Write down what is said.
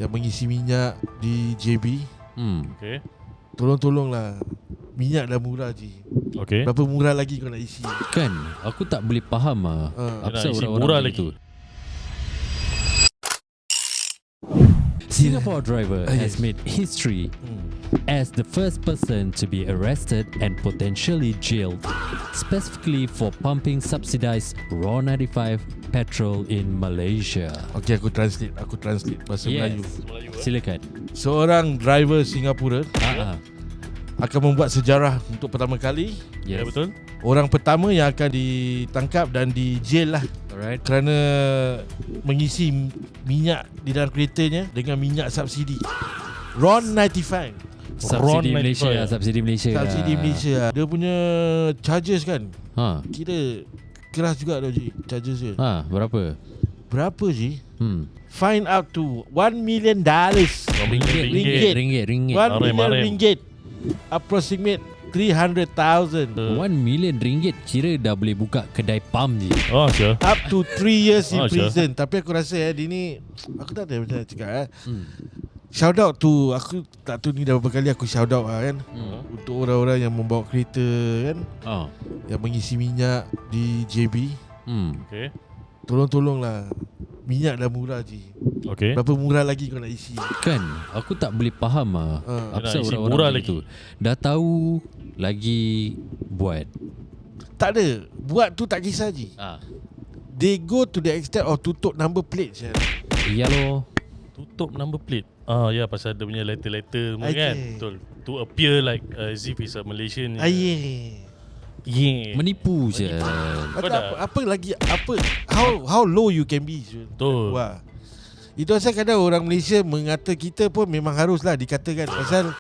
yang mengisi minyak di JB. Okay. Tolonglah. Minyak dah murah je. Okay. Berapa murah lagi kau nak isi? Kan, aku tak boleh faham Nak apa isi orang-orang murah macam lagi. tu. Singapore driver has made history as the first person to be arrested and potentially jailed, specifically for pumping subsidized raw 95 petrol in Malaysia. Okay, aku translate bahasa Melayu. Silakan. Seorang driver Singapura akan membuat sejarah untuk pertama kali. Ya, betul. Orang pertama yang akan ditangkap dan dijail lah. Alright. Kerana mengisi minyak di dalam keretanya dengan minyak subsidi RON 95. Subsidi Ron Malaysia, 95. subsidi Malaysia. Subsidi Malaysia. Dia punya charges kan, kira keras juga tu Ji, charges dia. Berapa? Berapa Ji? Fine up to $1 million. Ringgit. 1 Marem. million ringgit. Approximate 300,000. 1 million ringgit kira dah boleh buka kedai pam je. Oh, sure. Up to 3 years in Oh, sure. prison. Tapi aku rasa dia ni, aku tak tahu macam nak cakap shout out to, aku tak tahu ni dah berapa kali aku shout out kan, untuk orang-orang yang membawa kereta kan, yang mengisi minyak di JB. Okay. Tolonglah. Minyak dah murah je. Okay. Berapa murah lagi kau nak isi? Kan, aku tak boleh faham apa Nak isi orang-orang murah macam lagi. tu. Dah tahu lagi buat. Tak ada. Buat tu tak kisah je. They go to the extent of tutup number plate je. Ya lo. Tutup number plate. Ya, pasal dia punya letter-letter semua kan. Okay. Betul. To appear like as if it's a Malaysian. Yeah. Menipu je. Apa lagi, how low you can be. Betul. Wah. Itu asal kadang orang Malaysia mengata kita pun memang haruslah dikatakan pasal